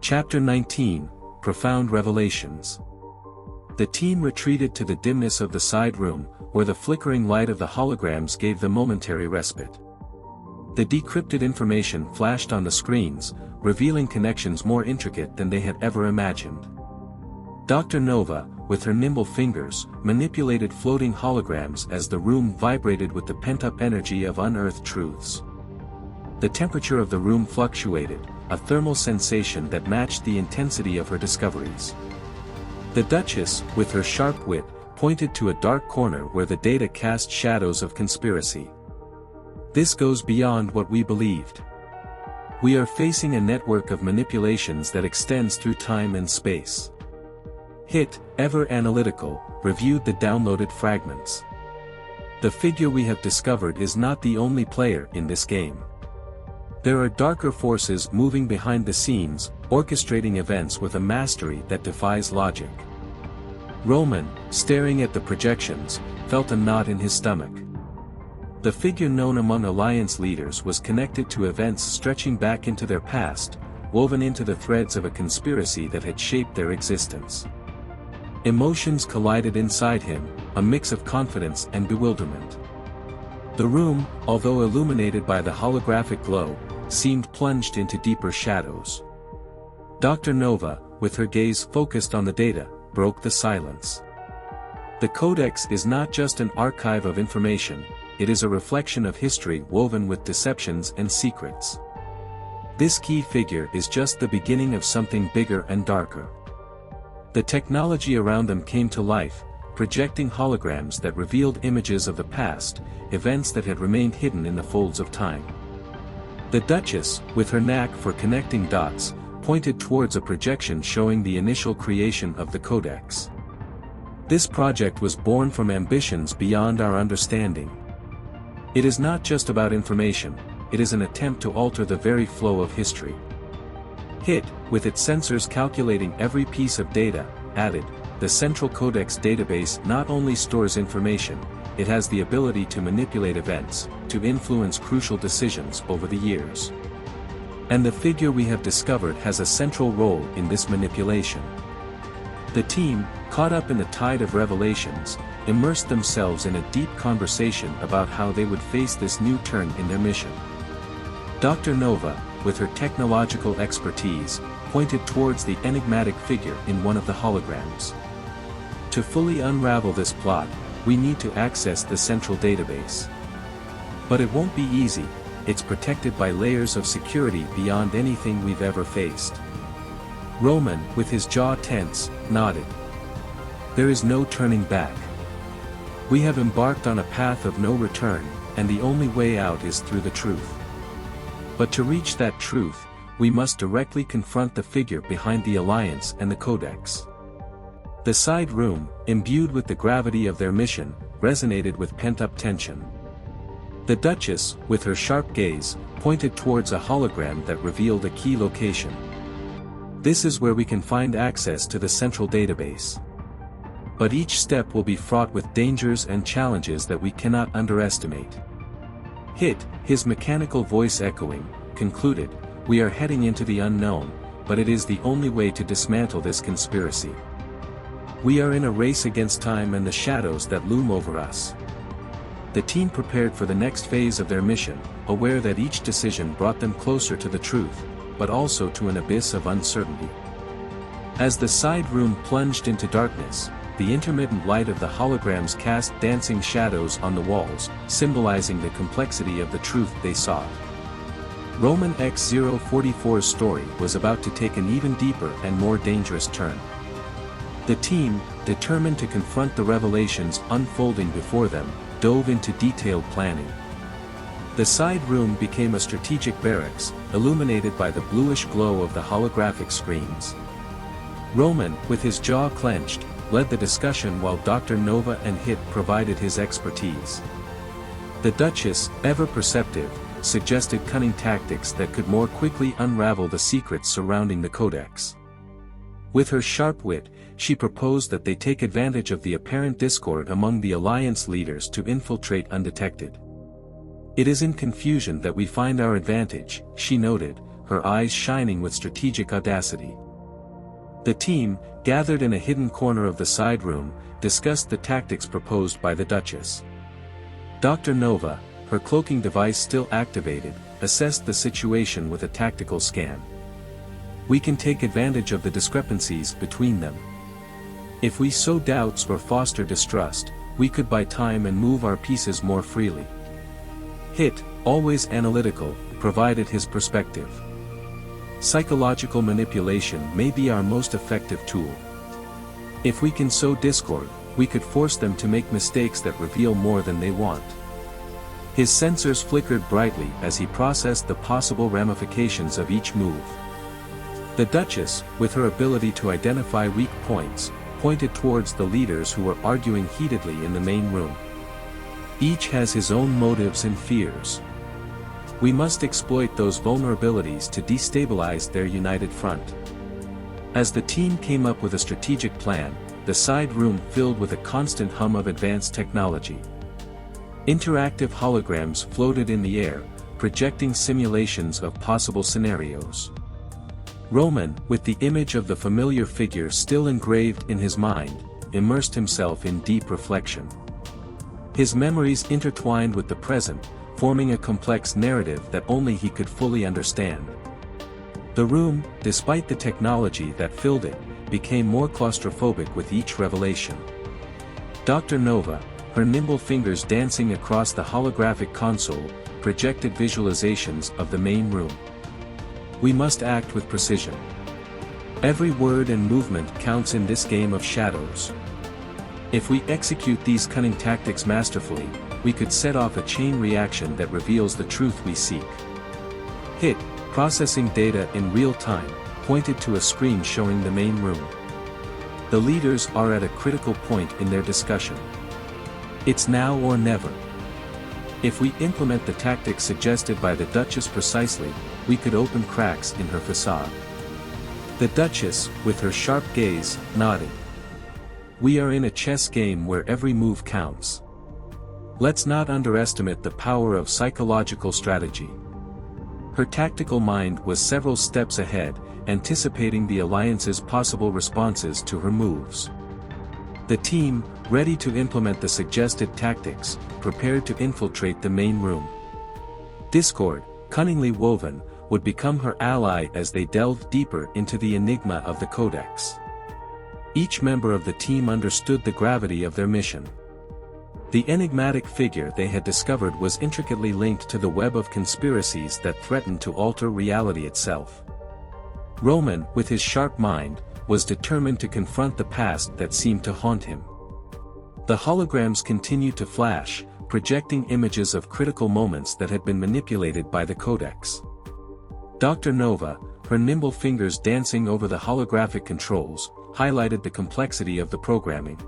Chapter 19, Profound Revelations. The team retreated to the dimness of the side room, where the flickering light of the holograms gave them momentary respite. The decrypted information flashed on the screens, revealing connections more intricate than they had ever imagined. Dr. Nova, with her nimble fingers, manipulated floating holograms as the room vibrated with the pent-up energy of unearthed truths. The temperature of the room fluctuated, a thermal sensation that matched the intensity of her discoveries. The Duchess, with her sharp wit, pointed to a dark corner where the data cast shadows of conspiracy. This goes beyond what we believed. We are facing a network of manipulations that extends through time and space. Hit, ever analytical, reviewed the downloaded fragments. The figure we have discovered is not the only player in this game. There are darker forces moving behind the scenes, orchestrating events with a mastery that defies logic. Róman, staring at the projections, felt a knot in his stomach. The figure known among Alliance leaders was connected to events stretching back into their past, woven into the threads of a conspiracy that had shaped their existence. Emotions collided inside him, a mix of confidence and bewilderment. The room, although illuminated by the holographic glow, seemed plunged into deeper shadows. Dr. Nova, with her gaze focused on the data, broke the silence. The Codex is not just an archive of information, it is a reflection of history woven with deceptions and secrets. This key figure is just the beginning of something bigger and darker. The technology around them came to life, projecting holograms that revealed images of the past, events that had remained hidden in the folds of time. The Duchess, with her knack for connecting dots, pointed towards a projection showing the initial creation of the Codex. This project was born from ambitions beyond our understanding. It is not just about information, it is an attempt to alter the very flow of history. Hit, with its sensors calculating every piece of data, added, the Central Codex database not only stores information, it has the ability to manipulate events, to influence crucial decisions over the years. And the figure we have discovered has a central role in this manipulation. The team, caught up in the tide of revelations, immersed themselves in a deep conversation about how they would face this new turn in their mission. Dr. Nova, with her technological expertise, pointed towards the enigmatic figure in one of the holograms. To fully unravel this plot, we need to access the central database. But it won't be easy, it's protected by layers of security beyond anything we've ever faced. Róman, with his jaw tense, nodded. There is no turning back. We have embarked on a path of no return, and the only way out is through the truth. But to reach that truth, we must directly confront the figure behind the Alliance and the Codex. The side room, imbued with the gravity of their mission, resonated with pent-up tension. The Duchess, with her sharp gaze, pointed towards a hologram that revealed a key location. This is where we can find access to the central database. But each step will be fraught with dangers and challenges that we cannot underestimate. Hit, his mechanical voice echoing, concluded, we are heading into the unknown, but it is the only way to dismantle this conspiracy. We are in a race against time and the shadows that loom over us. The team prepared for the next phase of their mission, aware that each decision brought them closer to the truth, but also to an abyss of uncertainty. As the side room plunged into darkness, the intermittent light of the holograms cast dancing shadows on the walls, symbolizing the complexity of the truth they sought. Róman X044's story was about to take an even deeper and more dangerous turn. The team, determined to confront the revelations unfolding before them, dove into detailed planning. The side room became a strategic barracks, illuminated by the bluish glow of the holographic screens. Róman, with his jaw clenched, led the discussion while Dr. Nova and Hit provided his expertise. The Duchess, ever perceptive, suggested cunning tactics that could more quickly unravel the secrets surrounding the Codex. With her sharp wit, she proposed that they take advantage of the apparent discord among the Alliance leaders to infiltrate undetected. It is in confusion that we find our advantage, she noted, her eyes shining with strategic audacity. The team, gathered in a hidden corner of the side room, discussed the tactics proposed by the Duchess. Dr. Nova, her cloaking device still activated, assessed the situation with a tactical scan. We can take advantage of the discrepancies between them. If we sow doubts or foster distrust, we could buy time and move our pieces more freely. Hit, always analytical, provided his perspective. Psychological manipulation may be our most effective tool. If we can sow discord, we could force them to make mistakes that reveal more than they want. His sensors flickered brightly as he processed the possible ramifications of each move. The Duchess, with her ability to identify weak points, pointed towards the leaders who were arguing heatedly in the main room. Each has his own motives and fears. We must exploit those vulnerabilities to destabilize their united front. As the team came up with a strategic plan, the side room filled with a constant hum of advanced technology. Interactive holograms floated in the air, projecting simulations of possible scenarios. Róman, with the image of the familiar figure still engraved in his mind, immersed himself in deep reflection. His memories intertwined with the present, forming a complex narrative that only he could fully understand. The room, despite the technology that filled it, became more claustrophobic with each revelation. Dr. Nova, her nimble fingers dancing across the holographic console, projected visualizations of the main room. We must act with precision. Every word and movement counts in this game of shadows. If we execute these cunning tactics masterfully, we could set off a chain reaction that reveals the truth we seek. Hit, processing data in real time, pointed to a screen showing the main room. The leaders are at a critical point in their discussion. It's now or never. If we implement the tactics suggested by the Duchess precisely, we could open cracks in her facade. The Duchess, with her sharp gaze, nodded. We are in a chess game where every move counts. Let's not underestimate the power of psychological strategy. Her tactical mind was several steps ahead, anticipating the Alliance's possible responses to her moves. The team, ready to implement the suggested tactics, prepared to infiltrate the main room. Discord, cunningly woven, would become her ally as they delved deeper into the enigma of the Codex. Each member of the team understood the gravity of their mission. The enigmatic figure they had discovered was intricately linked to the web of conspiracies that threatened to alter reality itself. Róman, with his sharp mind, was determined to confront the past that seemed to haunt him. The holograms continued to flash, projecting images of critical moments that had been manipulated by the Codex. Dr. Nova, her nimble fingers dancing over the holographic controls, highlighted the complexity of the programming.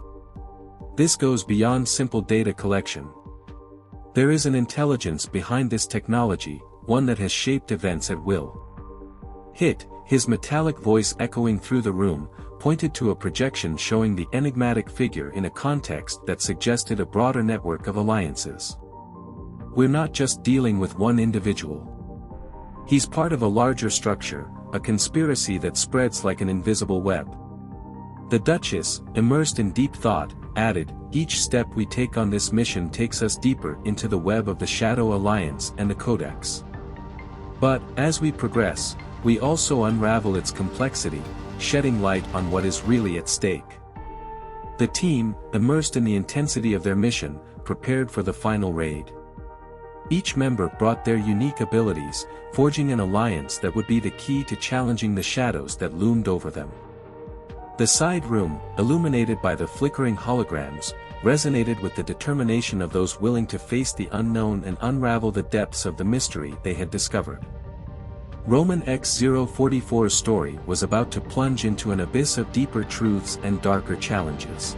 This goes beyond simple data collection. There is an intelligence behind this technology, one that has shaped events at will. Hit, his metallic voice echoing through the room, pointed to a projection showing the enigmatic figure in a context that suggested a broader network of alliances. We're not just dealing with one individual. He's part of a larger structure, a conspiracy that spreads like an invisible web. The Duchess, immersed in deep thought, added, each step we take on this mission takes us deeper into the web of the Shadow Alliance and the Codex. But, as we progress, we also unravel its complexity, shedding light on what is really at stake. The team, immersed in the intensity of their mission, prepared for the final raid. Each member brought their unique abilities, forging an alliance that would be the key to challenging the shadows that loomed over them. The side room, illuminated by the flickering holograms, resonated with the determination of those willing to face the unknown and unravel the depths of the mystery they had discovered. Róman X044's story was about to plunge into an abyss of deeper truths and darker challenges.